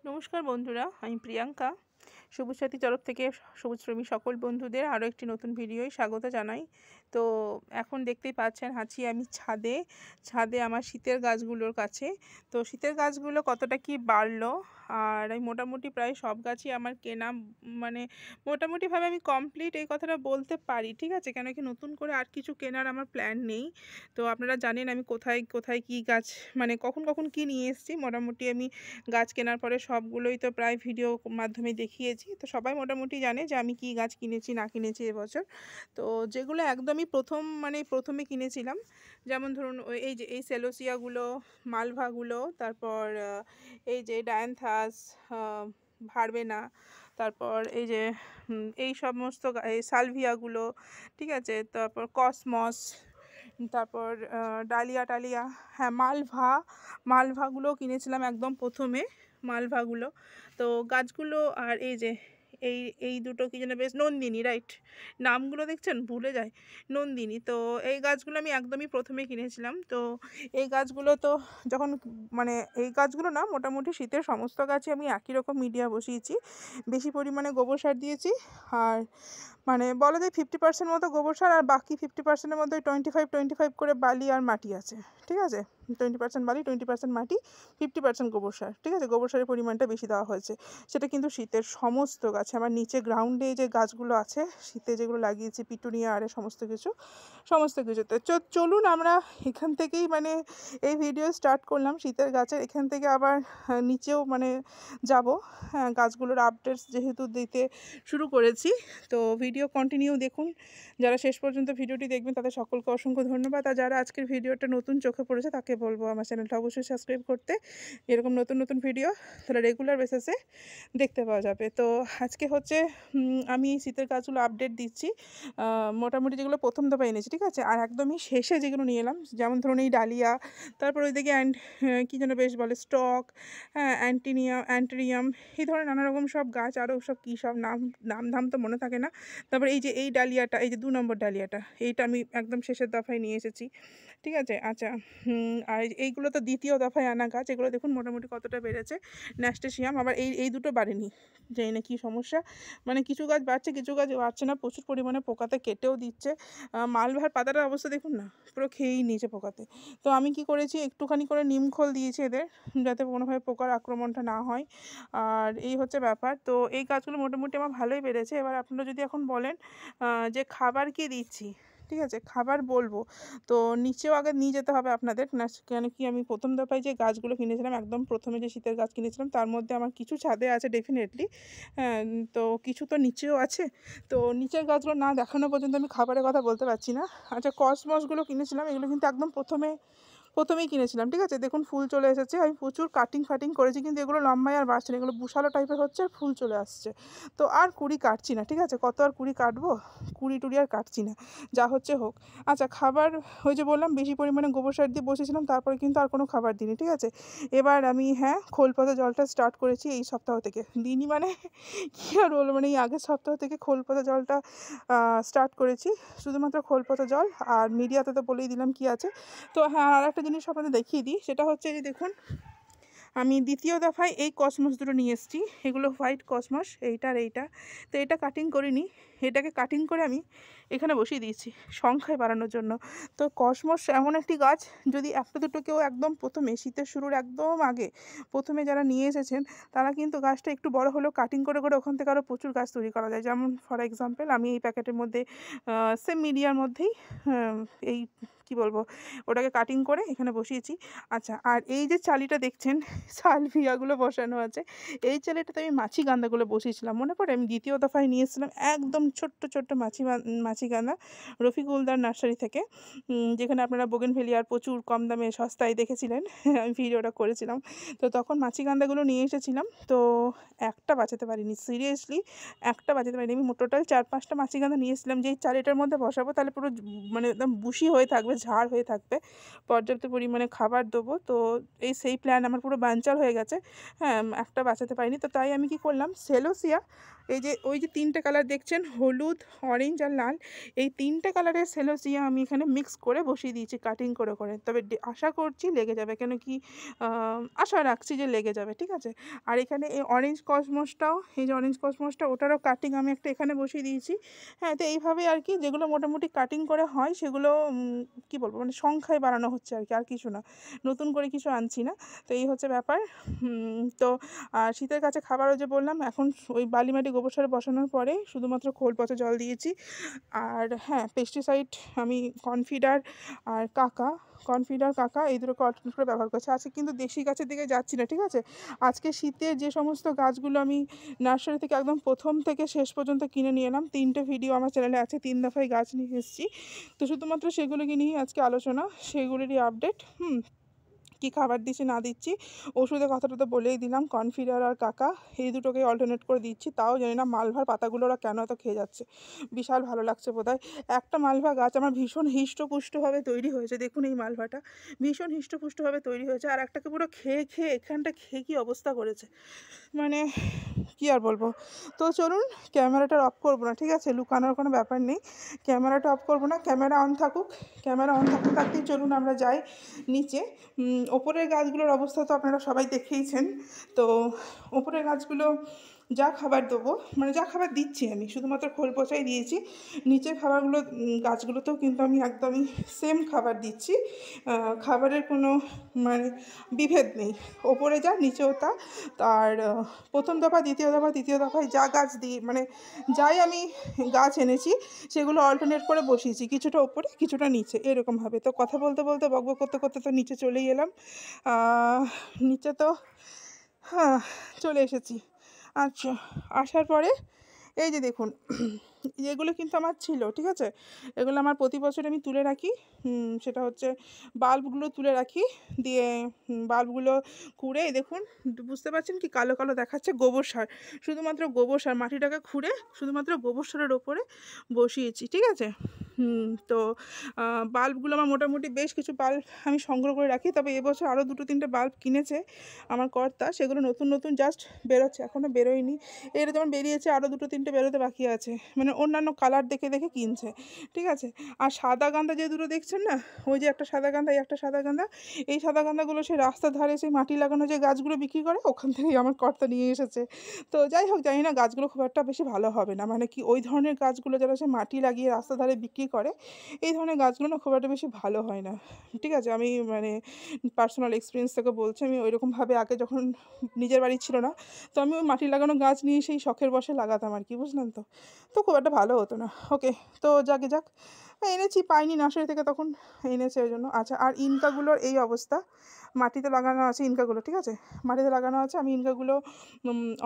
নমস্কার বন্ধুরা, আমি প্রিয়াঙ্কা। সবুজ সাথী তরফ থেকে সবুজপ্রেমী সকল বন্ধুদের আরও একটি নতুন ভিডিওয় স্বাগত জানাই। তো এখন দেখতেই পাচ্ছেন আছি আমি ছাদে আমার শীতের গাছগুলোর কাছে। তো শীতের গাছগুলো কতটা কি বাড়লো, আর আমি মোটামুটি প্রায় সব গাছই আমার কেনা, মানে মোটামুটিভাবে আমি কমপ্লিট এই কথাটা বলতে পারি, ঠিক আছে। কেন কি নতুন করে আর কিছু কেনার আমার প্ল্যান নেই। তো আপনারা জানেন আমি কোথায় কোথায় কী গাছ, মানে কখন কখন কী নিয়ে এসেছি। মোটামুটি আমি গাছ কেনার পরে সবগুলোই তো প্রায় ভিডিও মাধ্যমে দেখিয়েছি। তো সবাই মোটামুটি জানে যে আমি কী গাছ কিনেছি না কিনেছি এবছর। তো যেগুলো একদমই প্রথমে কিনেছিলাম, যেমন ধরুন এই সেলোসিয়াগুলো, মালভাগুলো, তারপর এই যে ডায়ান্থাস, ভারবেনা, তারপর এই যে এই সমস্ত এই সালভিয়াগুলো, ঠিক আছে, তারপর কসমস, তারপর ডালিয়া, হ্যাঁ মালভাগুলো কিনেছিলাম একদম প্রথমে, মালভাগুলো। তো গাছগুলো আর এই যে এই এই দুটো কি যেন বেশ, নন্দিনী, রাইট, নামগুলো দেখছেন ভুলে যায়, নন্দিনী। তো এই গাছগুলো আমি একদমই প্রথমে কিনেছিলাম। তো এই গাছগুলো তো যখন, মানে এই গাছগুলো না, মোটামুটি শীতের সমস্ত গাছই আমি একই রকম মিডিয়া বসিয়েছি, বেশি পরিমাণে গোবর সার দিয়েছি। আর মানে বলা যায় 50% মতো গোবর সার, আর বাকি 50%-এর মধ্যে 25 করে বালি আর মাটি আছে, ঠিক আছে। 20% বালি, 20% মাটি, 50% গোবর সার, ঠিক আছে। গোবর সারের পরিমাণটা বেশি দেওয়া হয়েছে। সেটা কিন্তু শীতের সমস্ত গাছে, আমার নিচে গ্রাউন্ডে যে গাছগুলো আছে শীতে যেগুলো লাগিয়েছি, পিটুনিয়া আর সমস্ত কিছু। তো চলুন আমরা এখান থেকেই, মানে এই ভিডিও স্টার্ট করলাম শীতের গাছের, এখান থেকে আবার নিচেও মানে যাব। হ্যাঁ, গাছগুলোর আপডেটস যেহেতু দিতে শুরু করেছি, তো ভিডিও কন্টিনিউ দেখুন। যারা শেষ পর্যন্ত ভিডিওটি দেখবেন তাদের সকলকে অসংখ্য ধন্যবাদ। আর যারা আজকের ভিডিওটা নতুন চোখে পড়েছে তাকে বলবো আমার চ্যানেলটা অবশ্যই সাবস্ক্রাইব করতে। এরকম নতুন নতুন ভিডিও তাহলে রেগুলার বেসিসে দেখতে পাওয়া যাবে। তো আজকে হচ্ছে আমি এই শীতের গাছগুলো আপডেট দিচ্ছি, মোটামুটি যেগুলো প্রথম দফা এনেছি, ঠিক আছে। আর একদমই শেষে যেগুলো নিয়ে এলাম, যেমন ধরুন এই ডালিয়া, তারপর ওইদিকে কী যেন বেশ বলে, স্টক, হ্যাঁ, অ্যান্টেরিয়াম, এই ধরনের নানা রকম সব গাছ, আরও সব কী সব নাম তো মনে থাকে না। তারপর এই যে এই ডালিয়াটা, এই যে 2 নম্বর ডালিয়াটা, এইটা আমি একদম শেষের দফায় নিয়ে এসেছি, ঠিক আছে। আচ্ছা, আর এইগুলো তো দ্বিতীয় দফায় আনা গাছ। এগুলো দেখুন মোটামুটি কতটা বেড়েছে। ন্যাস্টেসিয়াম, আবার এই দুটো বাড়েনি, জানি না কী সমস্যা, মানে কিছু গাছ বাড়ছে কিছু গাছ বাড়ছে না, প্রচুর পরিমাণে পোকাতে কেটেও দিচ্ছে। মালভার পাতাটার অবস্থা দেখুন না, পুরো খেয়েই নিয়েছে পোকাতে। তো আমি কি করেছি, একটুখানি করে নিমখোল দিয়েছি এদের, যাতে কোনোভাবে পোকার আক্রমণটা না হয়। আর এই হচ্ছে ব্যাপার। তো এই গাছগুলো মোটামুটি আমার ভালোই বেড়েছে। এবার আপনারা যদি এখন বলেন যে খাবার কি দিচ্ছি, ঠিক আছে, খাবার বলবো। তো নিচেও আগে নিয়ে যেতে হবে আপনাদের না, কেন কি আমি প্রথম দফায় যে গাছগুলো কিনেছিলাম, একদম প্রথমে যে শীতের গাছ কিনেছিলাম, তার মধ্যে আমার কিছু ছাদে আছে ডেফিনেটলি, হ্যাঁ, তো কিছু তো নিচেও আছে। তো নিচের গাছগুলো না দেখানো পর্যন্ত আমি খাবারের কথা বলতে পারছি না। আচ্ছা, কসমসগুলো কিনেছিলাম, এগুলো কিন্তু একদম প্রথমেই কিনেছিলাম, ঠিক আছে। দেখুন ফুল চলে এসেছে, আমি প্রচুর কাটিং করেছি, কিন্তু এগুলো লম্বায় আর বাড়ছে না, এগুলো বুশালো টাইপের হচ্ছে আর ফুল চলে আসছে। তো আর কুড়ি কাটছি না, ঠিক আছে, কত আর কুড়ি কাটবো, কুড়ি টুড়ি আর কাটছি না, যা হচ্ছে হোক। আচ্ছা, খাবার ওই যে বললাম বেশি পরিমাণে গোবর সার দিয়ে বসেছিলাম, তারপরে কিন্তু আর কোনো খাবার দিইনি, ঠিক আছে। এবার আমি, হ্যাঁ, খোল পাতা জলটা স্টার্ট করেছি এই সপ্তাহ থেকে, দিনই মানে কী আর বলবো, মানে এই আগের সপ্তাহ থেকে খোল পাতা জলটা স্টার্ট করেছি, শুধুমাত্র খোল পাতা জল। আর মিডিয়াতে তো বলেই দিলাম কি আছে। তো হ্যাঁ, আর একটা জিনিস আপনাদের দেখিয়ে দিই, সেটা হচ্ছে যে দেখুন, আমি দ্বিতীয় দফায় এই কসমস দুটো নিয়ে এসেছি, এগুলো হোয়াইট কসমস, এইটা আর এইটা। তো এটা কাটিং করিনি, এটাকে কাটিং করে আমি এখানে বসিয়ে দিয়েছি সংখ্যায় বাড়ানোর জন্য। তো কসমস এমন একটি গাছ, যদি একটা দুটো কেউ একদম প্রথমে শীতের শুরুর একদম আগে প্রথমে যারা নিয়ে এসেছেন, তারা কিন্তু গাছটা একটু বড় হলেও কাটিং করে করে ওখান থেকে আরও প্রচুর গাছ তৈরি করা যায়। যেমন ফর এক্সাম্পল আমি এই প্যাকেটের মধ্যে সেম মিডিয়ার মধ্যেই এই কী বলবো, ওটাকে কাটিং করে এখানে বসিয়েছি। আচ্ছা, আর এই যে চালিটা দেখছেন, সালভিয়াগুলো বসানো আছে, এই চালিটাতে আমি মাছি গাঁদাগুলো বসিয়েছিলাম, মনে পড়ে, আমি দ্বিতীয় দফায় নিয়ে এসেছিলাম একদম ছোট্ট ছোট্ট মাছি গাঁদা রফিকুলদার নার্সারি থেকে, যেখানে আপনারা বোগেনভেলিয়ার প্রচুর কম দামে সস্তায় দেখেছিলেন, আমি ভিডিওটা করেছিলাম। তো তখন মাছি গাঁদাগুলো নিয়ে এসেছিলাম, তো একটা বাঁচাতে পারিনি, সিরিয়াসলি একটা বাঁচাতে পারিনি। আমি টোটাল 4-5টা মাছি গাঁদা নিয়ে এসেছিলাম, যে এই চালিটার মধ্যে বসাবো, তাহলে পুরো মানে একদম বুশি হয়ে থাকবে, ঝাড় হয়ে থাকবে, পর্যাপ্ত পরিমাণে খাবার দেবো। তো সেই প্ল্যান আমার পুরো বানচাল হয়ে গেছে। হ্যাঁ, একটা বাঁচাতে পারিনি। তো তাই আমি কি করলাম, সেলোসিয়া, এই যে ওই যে 3টে কালার দেখছেন, হলুদ, অরেঞ্জ আর লাল এই 3টে কালারের সেলোসিয়া আমি এখানে মিক্স করে বসিয়ে দিয়েছি কাটিং করে করে। তবে আশা করছি লেগে যাবে, কেন কি আশা রাখছি যে লেগে যাবে, ঠিক আছে। আর এখানে এই অরেঞ্জ কসমসটাও, এই যে অরেঞ্জ কসমসটা ওটারও কাটিং আমি একটা এখানে বসিয়ে দিয়েছি। হ্যাঁ, তো এইভাবেই আর কি যেগুলো মোটামুটি কাটিং করে হয় সেগুলো কি বলবো, মানে সংখ্যায় বাড়ানো হচ্ছে আর কি, আর কিছু না, নতুন করে কিছু আনছি না। তো এই হচ্ছে ব্যাপার। তো শীতের কাছে খাবারও যে বললাম, এখন ওই বালি মাটি গোবর সারে বসানোর পরে শুধুমাত্র খোল পচা জল দিয়েছি। আর হ্যাঁ, পেস্টিসাইড আমি কনফিডার আর কাকা এই দুটোকে অল্টারনেট করে ব্যবহার করছি। আজকে কিন্তু দেশি গাছের দিকে যাচ্ছি না, ঠিক আছে। আজকে শীতে যে সমস্ত গাছগুলো আমি নার্সারি থেকে একদম প্রথম থেকে শেষ পর্যন্ত কিনে নিয়ে এলাম, 3টে ভিডিও আমার চ্যানেলে আছে, 3 দফায় গাছ নিয়ে এসেছি। তো শুধুমাত্র সেগুলোকে নিয়েই আজকে আলোচনা, সেগুলোরই আপডেট। কী খাবার দিচ্ছি না দিচ্ছি, ওষুধের কথাটা তো বলেই দিলাম, কনফিডার আর কাকা এই দুটোকে অল্টারনেট করে দিচ্ছি। তাও জানি না মালভার পাতাগুলো ওরা কেন এত খেয়ে যাচ্ছে, বিশাল ভালো লাগছে বোধহয়। একটা মালভা গাছ আমার ভীষণ হৃষ্টপুষ্টভাবে তৈরি হয়েছে, দেখুন এই মালভাটা ভীষণ হৃষ্টপুষ্টভাবে তৈরি হয়েছে, আর একটাকে পুরো খেয়ে খেয়ে এখানটা খেয়ে কী অবস্থা করেছে, মানে কী আর বলবো। তো চলুন, ক্যামেরাটা অফ করবো না, ঠিক আছে, লুকানোর কোনো ব্যাপার নেই, ক্যামেরাটা অফ করবো না, ক্যামেরা অন থাকুক, ক্যামেরা অন থাকতে থাকতেই চলুন আমরা যাই নিচে। ওপরের গাছগুলোর অবস্থা তো আপনারা সবাই দেখেইছেন। তো ওপরের গাছগুলো যা খাবার দেবো, মানে যা খাবার দিচ্ছি আমি শুধুমাত্র খোল পচাই দিয়েছি, নিচের খাবারগুলো গাছগুলোতেও কিন্তু আমি একদমই সেম খাবার দিচ্ছি, খাবারের কোনো মানে বিভেদ নেই, ওপরে যা নিচেও তা। আর প্রথম দফা দ্বিতীয় দফা তৃতীয় দফায় যা গাছ দিই, মানে যাই আমি গাছ এনেছি সেগুলো অল্টারনেট করে বসিয়েছি, কিছুটা ওপরে কিছুটা নিচে এরকমভাবে। তো কথা বলতে বলতে বকবক করতে করতে তো নিচে চলেই এলাম, নিচে তো হ্যাঁ চলে এসেছি। আচ্ছা, আসার পরে এই যে দেখুন, এগুলো কিন্তু আমার ছিল, ঠিক আছে, এগুলো আমার প্রতি বছর আমি তুলে রাখি, সেটা হচ্ছে বাল্বগুলো তুলে রাখি, দিয়ে বাল্বগুলো খুঁড়ে দেখুন, বুঝতে পারছেন কি কালো কালো দেখাচ্ছে, গোবর সার, শুধুমাত্র গোবর সার, মাটিটাকে খুঁড়ে শুধুমাত্র গোবর সারের ওপরে বসিয়েছি, ঠিক আছে। তো বাল্বগুলো আমার মোটামুটি বেশ কিছু বাল্ব আমি সংগ্রহ করে রাখি, তবে এবছর আরও 2-3টে বাল্ব কিনেছে আমার কর্তা, সেগুলো নতুন নতুন জাস্ট বেরোচ্ছে, এখনও বেরোয়নি। এটা যেমন বেরিয়েছে, আরও 2-3টে বেরোতে বাকি আছে, মানে অন্যান্য কালার দেখে দেখে কিনছে, ঠিক আছে। আর সাদা গাঁদা যে দুটো দেখছেন না, ওই যে একটা সাদা গাঁদা, একটা সাদা গাঁদা, এই সাদা গাঁদাগুলো সেই রাস্তার ধারে সেই মাটি লাগানো যে গাছগুলো বিক্রি করে, ওখান থেকেই আমার কর্তা নিয়ে এসেছে। তো যাই হোক, জানি না গাছগুলো খুব একটা বেশি ভালো হবে না, মানে কি ওই ধরনের গাছগুলো যারা সে মাটি লাগিয়ে রাস্তার ধারে বিক্রি করে, এই ধরনের গাছগুলো না খুব একটা বেশি ভালো হয় না, ঠিক আছে। আমি মানে পার্সোনাল এক্সপিরিয়েন্স থেকে বলছি, আমি ওইরকমভাবে আগে যখন নিজের বাড়ি ছিল না, তো আমি ওই মাটি লাগানো গাছ নিয়ে সেই শখের বসে লাগাতাম আর কি, বুঝলেন তো। তো খুব একটা ভালো হতো না। ওকে, তো যাকে যাক, এনেছি, পাইনি নার্সারি থেকে তখন, এনেছে ওই জন্য। আচ্ছা, আর ইনকাগুলোর এই অবস্থা, মাটিতে লাগানো আছে ইনকাগুলো, ঠিক আছে, মাটিতে লাগানো আছে, আমি ইনকাগুলো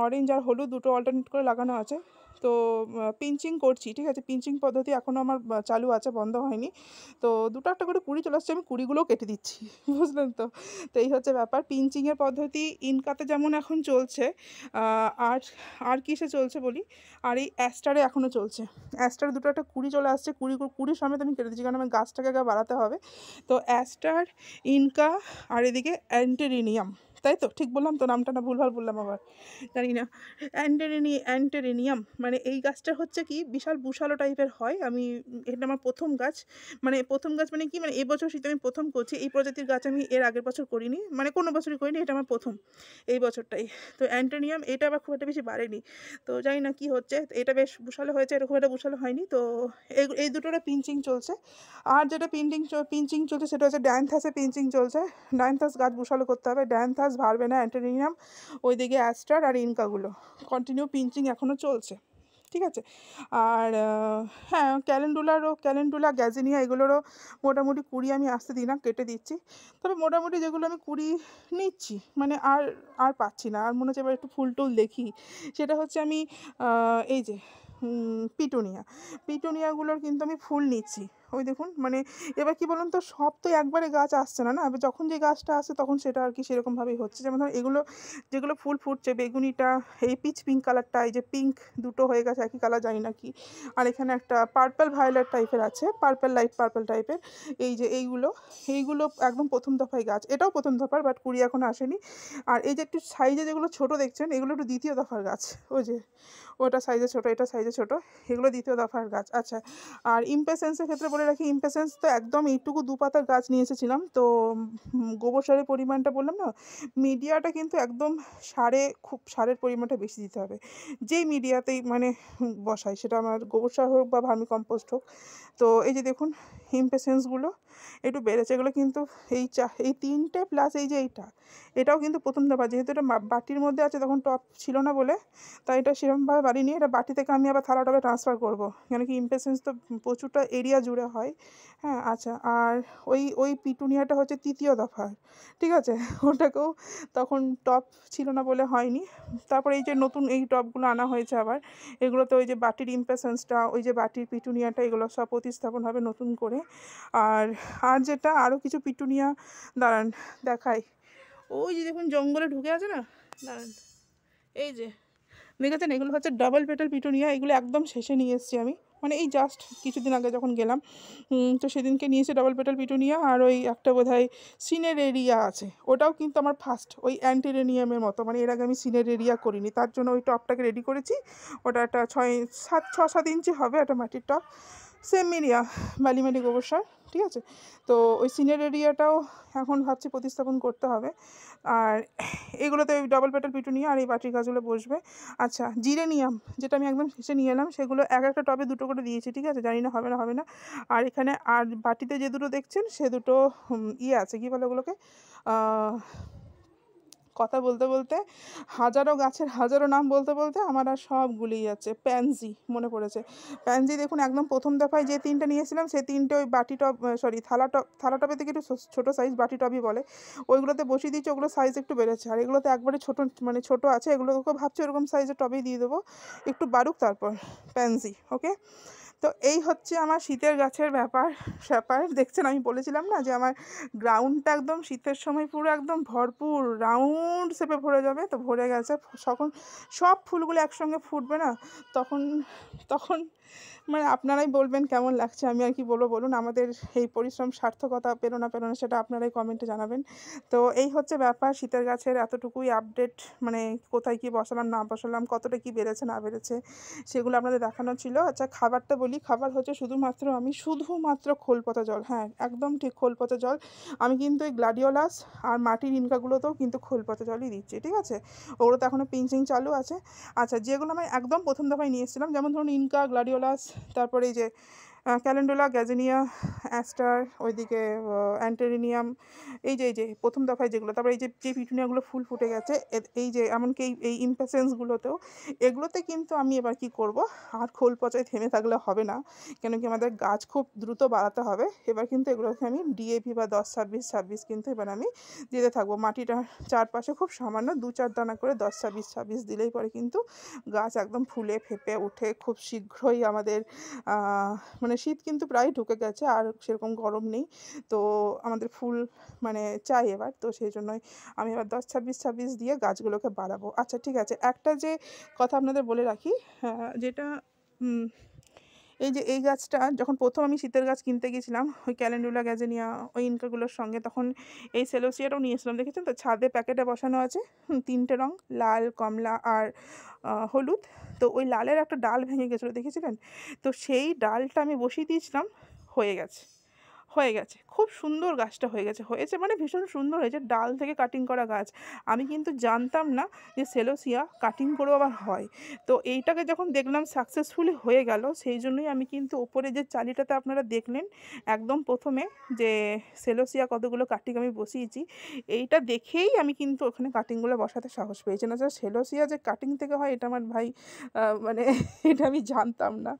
অরেঞ্জ আর হলুদ দুটো অল্টারনেট করে লাগানো আছে। তো পিঞ্চিং করছি, ঠিক আছে, পিঞ্চিং পদ্ধতি এখনও আমার চালু আছে, বন্ধ হয়নি। তো দুটো একটা করে কুড়ি চলে আসছে, আমি কুড়িগুলোও কেটে দিচ্ছি, বুঝলেন তো। তো এই হচ্ছে ব্যাপার, পিঞ্চিংয়ের পদ্ধতি ইনকাতে যেমন এখন চলছে, আর আর কিসে চলছে বলি, আর এই অ্যাস্টারে এখনও চলছে, অ্যাস্টার দুটো একটা কুড়ি চলে আসছে, কুড়ি সমেত আমি কেটে দিচ্ছি, কারণ আমার গাছটাকে আগে বাড়াতে হবে। তো অ্যাস্টার, ইনকা, আর এদিকে অ্যান্টেরিনিয়াম, তাই তো ঠিক বললাম তো, নামটা না ভুলভাল বললাম আবার, জানি না। অ্যান্টেরিনিয়াম মানে এই গাছটা হচ্ছে কি বিশাল বুশালো টাইপের হয়, আমি এটা আমার প্রথম গাছ, মানে প্রথম গাছ মানে কি, মানে এবছর শীতে আমি প্রথম করছি এই প্রজাতির গাছ, আমি এর আগের বছর করিনি, মানে কোনো বছরই করিনি, এটা আমার প্রথম এই বছরটাই। তো অ্যান্টেনিয়াম এটা আবার খুব একটা বেশি বাড়েনি, তো জানি না কি হচ্ছে, এটা বেশ বুশালো হয়েছে, এরকম একটা বুশালো হয়নি। তো এই দুটোটা পিঞ্চিং চলছে। আর যেটা পিঞ্চিং চলছে সেটা হচ্ছে ডায়ান্থাসে পিঞ্চিং চলছে, ডায়ান্থাস গাছ বুশালো করতে হবে, ডায়ান্থাস ভারবে না, অ্যান্টেনিয়াম, ওইদিকে অ্যাস্টার আর ইনকাগুলো কন্টিনিউ পিঞ্চিং এখনও চলছে, ঠিক আছে। আর হ্যাঁ, ক্যালেন্ডুলা, গ্যাজিনিয়া এগুলোরও মোটামুটি কুড়ি আমি আসতে দিই না, কেটে দিচ্ছি। তবে মোটামুটি যেগুলো আমি কুড়ি নিচ্ছি, মানে আর আর পাচ্ছি না, আর মনে হচ্ছে এবার একটু ফুল টুল দেখি, সেটা হচ্ছে আমি এই যে পিটুনিয়াগুলোর কিন্তু আমি ফুল নিচ্ছি, ওই দেখুন মানে এবার কি বলুন তো, সব তো একবারে গাছ আসছে না, না? এবার যখন যে গাছটা আসে তখন সেটা আর কি সেরকমভাবেই হচ্ছে। যেমন ধরুন এগুলো যেগুলো ফুল ফুটছে, বেগুনিটা, এই পিচ পিঙ্ক কালারটা, এই যে পিঙ্ক দুটো হয়ে গেছে একই কালার, জানি না কি। আর এখানে একটা পার্পল ভায়োলেট টাইপের আছে, পার্পল লাইট পার্পল টাইপের। এই যে এইগুলো একদম প্রথম দফায় গাছ, এটাও প্রথম দফার, বাট কুড়ি এখন আসেনি। আর এই যে একটু সাইজে যেগুলো ছোট দেখছেন, এগুলো একটু দ্বিতীয় দফার গাছ। ওই যে ওটা সাইজে ছোট, এটা সাইজে ছোট, এগুলো দ্বিতীয় দফার গাছ। আচ্ছা, আর ইমপেশেন্সের ক্ষেত্রে বলে রাখি, ইমপেশেন্স তো একদম এইটুকু 2 পাতার গাছ নিয়ে এসেছিলাম। তো গোবর সারের পরিমাণটা বললাম না, মিডিয়াটা কিন্তু একদম সারের পরিমাণটা বেশি দিতে হবে। যেই মিডিয়াতেই মানে বসাই, সেটা আমার গোবর সার হোক বা ভার্মি কম্পোস্ট হোক। তো এই যে দেখুন ইমপেশেন্সগুলো একটু বেড়েছে। এগুলো কিন্তু এই 3টে প্লাস এই যে এটাও কিন্তু প্রথম দফা। যেহেতু এটা বাটির মধ্যে আছে, তখন টব ছিল না বলে, তাই এটা সেরকমভাবে বাড়িনি। এটা বাটি থেকে আমি আবার থালা টবে ট্রান্সফার করবো, কেন কি ইমপেশেন্স তো প্রচুরটা এরিয়া জুড়ে হয়। হ্যাঁ, আচ্ছা, আর ওই পিটুনিয়াটা হচ্ছে তৃতীয় দফার, ঠিক আছে? ওটাকেও তখন টব ছিল না বলে হয়নি। তারপরে এই যে নতুন এই টবগুলো আনা হয়েছে আবার, এগুলোতে ওই যে বাটির ইমপেশেন্সটা, ওই যে বাটির পিটুনিয়াটা, এগুলো সব প্রতিস্থাপন হবে নতুন করে। আর যেটা আরও কিছু পিটুনিয়া, দাঁড়ান দেখাই। ওই যে দেখুন জঙ্গলে ঢুকে আছে না, দাঁড়ান, এই যে দেখেছেন, এগুলো হচ্ছে ডাবল পেটাল পিটুনিয়া। এগুলো একদম শেষে নিয়ে এসেছি আমি, মানে এই জাস্ট কিছুদিন আগে যখন গেলাম, তো সেদিনকে নিয়েছে ডাবল পেটাল পিটুনিয়া। আর ওই একটা বোধহয় সিনেরেরিয়া আছে, ওটাও কিন্তু আমার ফার্স্ট, ওই অ্যান্টিরেনিয়ামের মতো, মানে এর আগে আমি সিনেরেরিয়া করিনি, তার জন্য ওই টবটাকে রেডি করেছি। ওটা একটা 6-7 ইঞ্চি হবে, একটা মাটির টব, সেম মিডিয়া, বালিমাটি গোবর সার, ঠিক আছে? তো ওই সিনেরেরিয়াটাও এখন ভাবছি প্রতিস্থাপন করতে হবে। আর এগুলোতে ওই ডাবল পেটাল পিটুনিয়া আর এই বাটির গাছগুলো বসবে। আচ্ছা, জিরেনিয়াম, যেটা আমি একদম শেষে নিয়ে এলাম, সেগুলো এক একটা টবে 2টো করে দিয়েছি, ঠিক আছে? জানি না হবে না। আর এখানে আর বাটিতে যে দুটো দেখছেন, সে দুটো আছে, কী বলে ওগুলোকে, কথা বলতে বলতে হাজারো গাছের হাজারো নাম বলতে বলতে আমার আর সব গুলিয়ে যাচ্ছে। প্যানজি মনে পড়েছে। প্যানজি দেখুন একদম প্রথম দফায় যে 3টে নিয়েছিলাম, সেই 3টে ওই বাটি টব, সরি থালা টবের থেকে একটু ছোটো সাইজ, বাটি টবই বলে, ওইগুলোতে বসিয়ে দিয়েছি। ওগুলো সাইজ একটু বেড়েছে। আর এগুলোতে একবারে ছোটো, মানে ছোটো আছে, এগুলোকে ভাবছি ওরকম সাইজের টবেই দিয়ে দেবো, একটু বাড়ুক তারপর। প্যানজি, ওকে। তো এই হচ্ছে আমার শীতের গাছের স্যাপার। দেখছেন, আমি বলেছিলাম না যে আমার গ্রাউন্ডটা একদম শীতের সময় পুরো একদম ভরপুর রাউন্ড শেপে ভরে যাবে, তো ভরে গেছে। তখন সব ফুলগুলো একসঙ্গে ফুটবে না, তখন তখন মানে আপনারাই বলবেন কেমন লাগছে। আমি আর কি বলবো বলুন, আমাদের এই পরিশ্রম সার্থকতা পেলো না সেটা আপনারাই কমেন্টে জানাবেন। তো এই হচ্ছে ব্যাপার, শীতের গাছের এতটুকুই আপডেট, মানে কোথায় কি বসালাম না বসালাম, কতটা কি বেড়েছে না বেড়েছে, সেগুলো আপনাদের দেখানো ছিল। আচ্ছা, খাবারটা বলি। খাবার হচ্ছে শুধুমাত্র খোল পচা জল, হ্যাঁ একদম ঠিক, খোল পচা জল। আমি কিন্তু এই গ্লাডিওলাস আর মাটির ইনকাগুলোতেও কিন্তু খোল পচা জলই দিচ্ছি, ঠিক আছে? ওগুলো তো এখনও পিঞ্চিং চালু আছে। আচ্ছা, যেগুলো আমি একদম প্রথম দফায় নিয়ে এসেছিলাম, যেমন ধরুন ইনকা, গ্লাডিওলাস, তারপরে এই যে ক্যালেন্ডুলা, গ্যাজেনিয়া, অ্যাস্টার, ওইদিকে অ্যান্টেরিনিয়াম, এই যে প্রথম দফায় যেগুলো, তারপরে এই যে পিটুনিয়াগুলো ফুল ফুটে গেছে, এই যে এমনকি এই ইমপেশেন্সগুলোতেও, এগুলোতে কিন্তু আমি এবার কি করব, আর খোল পচায় থেমে থাকলে হবে না, কেন কি আমাদের গাছ খুব দ্রুত বাড়াতে হবে। এবার কিন্তু এগুলোকে আমি ডিএপি বা 10-26-26 কিন্তু এবার আমি দিতে থাকবো। মাটিটা চারপাশে খুব সামান্য 2-4 দানা করে 10-26-26 দিলেই পরে কিন্তু গাছ একদম ফুলে ফেপে উঠে খুব শীঘ্রই আমাদের মানে শীত কিন্তু প্রায় ঢুকে গেছে, আর সেরকম গরম নেই। তো আমাদের ফুল মানে চাই এবার, তো সেই জন্যই আমি এবার 10-26-26 দিয়ে গাছগুলোকে বাড়াবো। আচ্ছা, ঠিক আছে, একটা যে কথা আপনাদের বলে রাখি, যেটা এই গাছটা যখন প্রথম আমি শীতের গাছ কিনতে গেছিলাম, ওই ক্যালেন্ডুলা, গ্যাজেনিয়া, ওই ইনকাগুলোর সঙ্গে, তখন এই সেলোসিয়াটাও নিয়েছিলাম, দেখেছেন তো ছাদে প্যাকেটে বসানো আছে, 3টে রং, লাল, কমলা আর হলুদ। তো ওই লালের একটা ডাল ভেঙে গেছিলো, দেখেছিলেন? তো সেই ডালটা আমি বসিয়ে দিয়েছিলাম, হয়ে গেছে খুব সুন্দর, গাছটা হয়েছে মানে ভীষণ সুন্দর হয়েছে, ডাল থেকে কাটিং করা গাছ। আমি কিন্তু জানতাম না যে সেলোসিয়া কাটিং করেও আবার হয়। তো এইটাকে যখন দেখলাম সাকসেসফুলি হয়ে গেল, সেই জন্যই আমি কিন্তু ওপরে যে চালিটাতে আপনারা দেখলেন একদম প্রথমে, যে সেলোসিয়া কতগুলো কাটিং আমি বসিয়েছি, এইটা দেখেই আমি কিন্তু ওখানে কাটিংগুলো বসাতে সাহস পেয়েছি। না, সেলোসিয়া যে কাটিং থেকে হয়, এটা আমার ভাই মানে এটা আমি জানতাম না।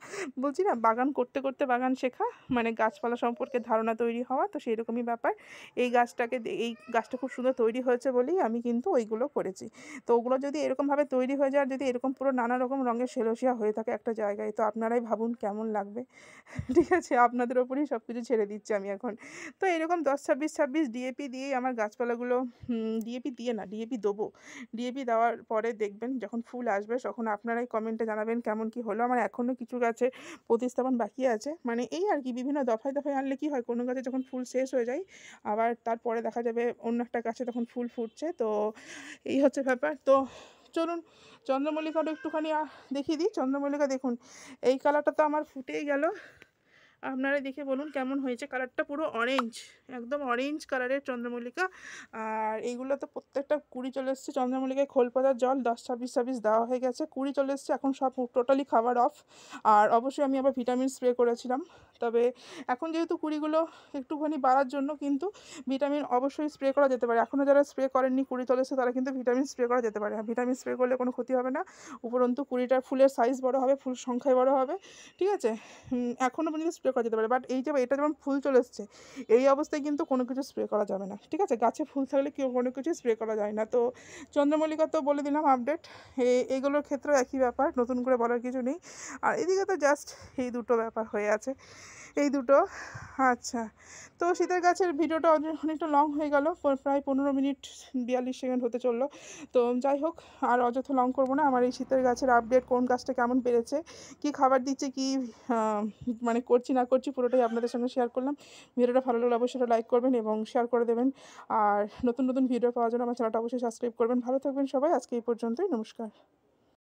বলছি না, বাগান করতে করতে বাগান শেখা, মানে গাছপালা সম্পর্কে ধারণা ধারণা তৈরি হওয়া, তো সেই রকমই ব্যাপার। এই গাছটা খুব সুন্দর তৈরি হয়েছে বলেই আমি কিন্তু ওইগুলো করেছি। তো ওগুলো যদি এরকমভাবে তৈরি হয়ে যায় আর যদি এরকম পুরো নানা রকম রঙের সেলোসিয়া হয়ে থাকে একটা জায়গায়, তো আপনারাই ভাবুন কেমন লাগবে। ঠিক আছে? আপনাদের ওপরেই সব কিছু ছেড়ে দিচ্ছি আমি এখন। তো এরকম 10-26-26 ডিএপি দিয়েই আমার গাছপালাগুলো, ডিএপি দিয়ে না, ডিএপি দেবো। ডিএপি দেওয়ার পরে দেখবেন যখন ফুল আসবে তখন আপনারাই কমেন্টে জানাবেন কেমন কি হলো। আমার এখনও কিছু গাছে প্রতিস্থাপন বাকি আছে। মানে এই আর কি, বিভিন্ন দফায় দফায় আনলে কি হয়, কোনো গাছে যখন ফুল শেষ হয়ে যায় আবার তারপরে দেখা যাবে অন্য একটা গাছে তখন ফুল ফুটছে। তো এই হচ্ছে ব্যাপার। তো চলুন চন্দ্রমল্লিকাটা একটুখানি দেখিয়ে দিই। চন্দ্রমল্লিকা দেখুন, এই কালারটা তো আমার ফুটেই গেল। আপনারা দেখে বলুন কেমন হয়েছে। কালারটা পুরো অরেঞ্জ, একদম অরেঞ্জ কালারের চন্দ্রমল্লিকা। আর এইগুলো তো প্রত্যেকটা কুড়ি চলে এসছে। চন্দ্রমল্লিকায় খোল পাতার জল 10-26-26 দেওয়া হয়ে গেছে, কুড়ি চলে এসছে। এখন সব টোটালি খাবার অফ। আর অবশ্যই আমি আবার ভিটামিন স্প্রে করেছিলাম। তবে এখন যেহেতু কুড়িগুলো একটুখানি বাড়ার জন্য কিন্তু ভিটামিন অবশ্যই স্প্রে করা যেতে পারে। এখনও যারা স্প্রে করেননি, কুড়ি চলে এসছে, তারা কিন্তু ভিটামিন স্প্রে করা যেতে পারে। ভিটামিন স্প্রে করলে কোনো ক্ষতি হবে না, উপরন্তু কুড়িটার ফুলের সাইজ বড় হবে, ফুল সংখ্যায় বড় হবে। ঠিক আছে? এখনও পর্যন্ত স্প্রে করা যেতে পারে, বাট এই যে এটা যেমন ফুল চলে এসছে এই অবস্থায় কিন্তু কোনো কিছু স্প্রে করা যাবে না। ঠিক আছে? গাছে ফুল থাকলে কেউ কোনো কিছু স্প্রে করা যায় না। তো চন্দ্রমল্লিকা তো বলে দিলাম আপডেট। এগুলোর ক্ষেত্রেও একই ব্যাপার, নতুন করে বলার কিছু নেই। আর এদিকে তো জাস্ট এই দুটো ব্যাপার হয়ে আছে, এই দুটো। আচ্ছা, তো শীতের গাছের ভিডিওটা অনেকটা লং হয়ে গেল, প্রায় 15 মিনিট 42 সেকেন্ড হতে চললো। তো যাই হোক, আর অযথা লং করবো না। আমার এই শীতের গাছের আপডেট, কোন গাছটা কেমন বেড়েছে, কী খাবার দিচ্ছে, কী মানে করছি না করছি, পুরোটাই আপনাদের সঙ্গে শেয়ার করলাম। ভিডিওটা ভালো লাগলে অবশ্যই লাইক করবেন এবং শেয়ার করে দেবেন। আর নতুন নতুন ভিডিও পাওয়ার জন্য আমার চ্যানেলটা অবশ্যই সাবস্ক্রাইব করবেন। ভালো থাকবেন সবাই, আজকে এই পর্যন্তই, নমস্কার।